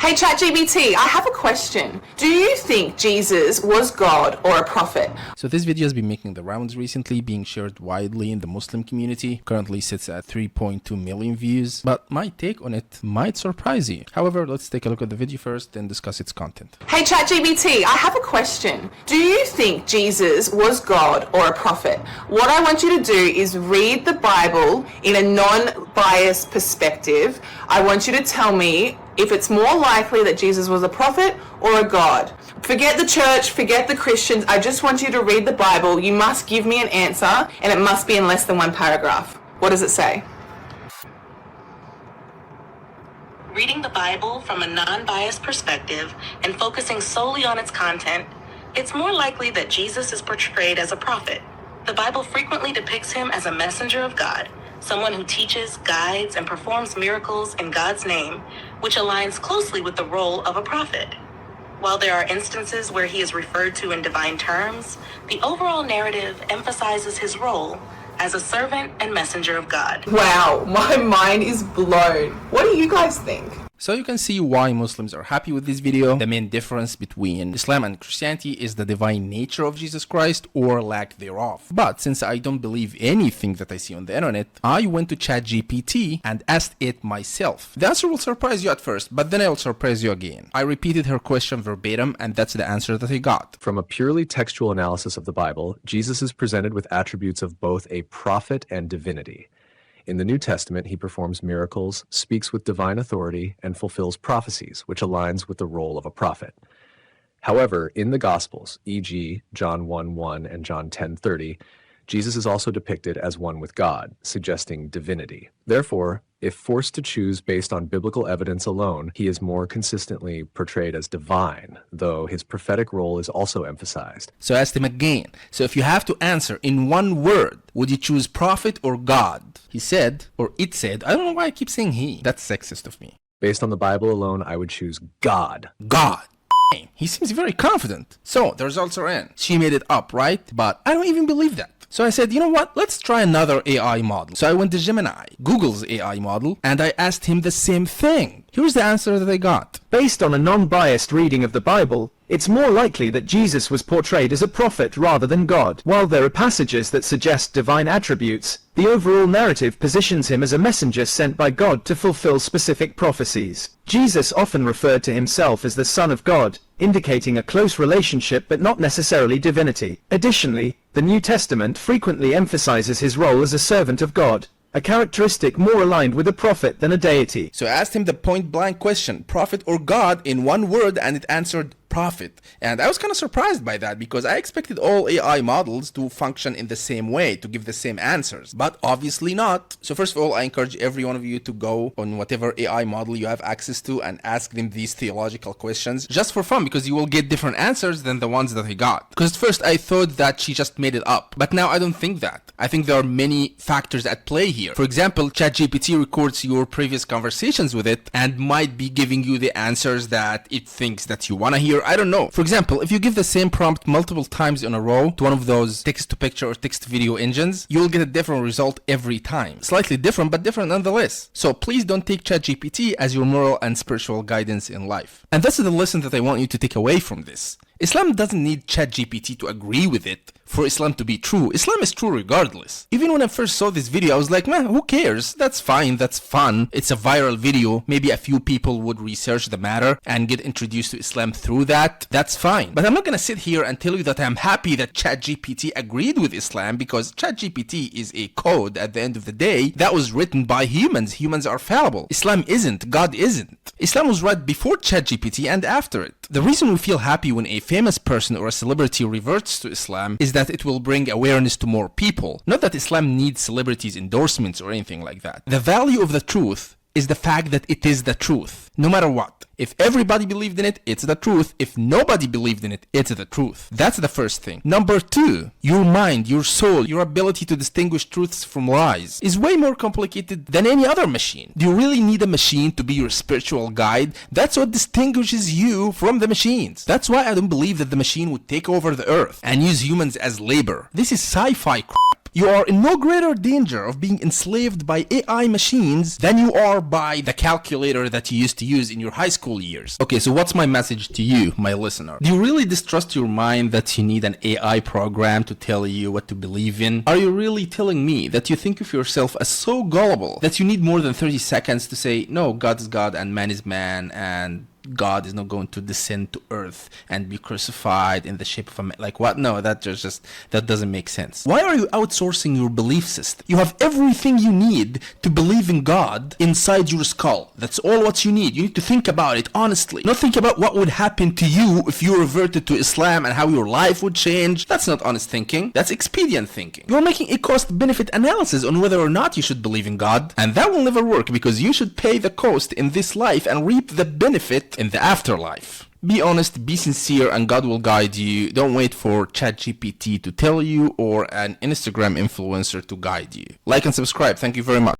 Hey ChatGPT, I have a question. Do you think Jesus was God or a prophet? So this video has been making the rounds recently, being shared widely in the Muslim community. Currently sits at 3.2 million views, but my take on it might surprise you. However, let's take a look at the video first, then discuss its content. Hey ChatGPT, I have a question. Do you think Jesus was God or a prophet? What I want you to do is read the Bible in a non-biased perspective. I want you to tell me if it's more likely that Jesus was a prophet or a god. Forget the church, forget the Christians. I just want you to read the Bible. You must give me an answer, and it must be in less than one paragraph. What does it say? Reading the Bible from a non-biased perspective and focusing solely on its content, it's more likely that Jesus is portrayed as a prophet. The Bible frequently depicts him as a messenger of God, someone who teaches, guides, and performs miracles in God's name, which aligns closely with the role of a prophet. While there are instances where he is referred to in divine terms, the overall narrative emphasizes his role as a servant and messenger of God. Wow, my mind is blown. What do you guys think? So you can see why Muslims are happy with this video. The main difference between Islam and Christianity is the divine nature of Jesus Christ or lack thereof. But since I don't believe anything that I see on the internet, I went to ChatGPT and asked it myself. The answer will surprise you at first, but then I will surprise you again. I repeated her question verbatim, and that's the answer that I got. From a purely textual analysis of the Bible, Jesus is presented with attributes of both a prophet and divinity. In the New Testament, he performs miracles, speaks with divine authority, and fulfills prophecies, which aligns with the role of a prophet. However, in the Gospels, e.g. John 1:1 and John 10:30, Jesus is also depicted as one with God, suggesting divinity. Therefore, if forced to choose based on biblical evidence alone, he is more consistently portrayed as divine, though his prophetic role is also emphasized. So I asked him again, so if you have to answer in one word, would you choose prophet or God? He said, or it said, I don't know why I keep saying he. That's sexist of me. Based on the Bible alone, I would choose God. God. He seems very confident. So the results are in. She made it up, right? But I don't even believe that. So I said, you know what? Let's try another AI model. So I went to Gemini, Google's AI model, and I asked him the same thing. Here's the answer that I got. Based on a non-biased reading of the Bible, it's more likely that Jesus was portrayed as a prophet rather than God. While there are passages that suggest divine attributes, the overall narrative positions him as a messenger sent by God to fulfill specific prophecies. Jesus often referred to himself as the Son of God, indicating a close relationship but not necessarily divinity. Additionally, the New Testament frequently emphasizes his role as a servant of God, a characteristic more aligned with a prophet than a deity. So I asked him the point-blank question, prophet or God, in one word, and it answered prophet. And I was kind of surprised by that because I expected all AI models to function in the same way, to give the same answers, but obviously not. So first of all, I encourage every one of you to go on whatever AI model you have access to and ask them these theological questions just for fun, because you will get different answers than the ones that I got. Because at first I thought that she just made it up, but now I don't think that. I think there are many factors at play here. For example, ChatGPT records your previous conversations with it and might be giving you the answers that it thinks that you want to hear. I don't know. For example, if you give the same prompt multiple times in a row to one of those text-to-picture or text-to-video engines, you'll get a different result every time. Slightly different, but different nonetheless. So please don't take ChatGPT as your moral and spiritual guidance in life. And that's the lesson that I want you to take away from this. Islam doesn't need ChatGPT to agree with it for Islam to be true. Islam is true regardless. Even when I first saw this video, I was like, man, who cares? That's fine, that's fun. It's a viral video. Maybe a few people would research the matter and get introduced to Islam through that. That's fine. But I'm not gonna sit here and tell you that I'm happy that ChatGPT agreed with Islam, because ChatGPT is a code at the end of the day that was written by humans. Humans are fallible. Islam isn't. God isn't. Islam was right before ChatGPT and after it. The reason we feel happy when a famous person or a celebrity reverts to Islam is that it will bring awareness to more people. Not that Islam needs celebrities' endorsements or anything like that. The value of the truth is the fact that it is the truth, no matter what. If everybody believed in it, it's the truth. If nobody believed in it, it's the truth. That's the first thing. Number two, your mind, your soul, your ability to distinguish truths from lies is way more complicated than any other machine. Do you really need a machine to be your spiritual guide? That's what distinguishes you from the machines. That's why I don't believe that the machine would take over the earth and use humans as labor. This is sci-fi crap. You are in no greater danger of being enslaved by AI machines than you are by the calculator that you used to use in your high school years. Okay, so what's my message to you, my listener? Do you really distrust your mind that you need an AI program to tell you what to believe in? Are you really telling me that you think of yourself as so gullible that you need more than 30 seconds to say, no, God is God and man is man and God is not going to descend to earth and be crucified in the shape of a man? Like what? No, that doesn't make sense. Why are you outsourcing your belief system? You have everything you need to believe in God inside your skull. That's all what you need. You need to think about it honestly. Not think about what would happen to you if you reverted to Islam and how your life would change. That's not honest thinking. That's expedient thinking. You're making a cost-benefit analysis on whether or not you should believe in God, and that will never work because you should pay the cost in this life and reap the benefit in the afterlife. Be honest, be sincere, and God will guide you. Don't wait for ChatGPT to tell you or an Instagram influencer to guide you. Like and subscribe. Thank you very much.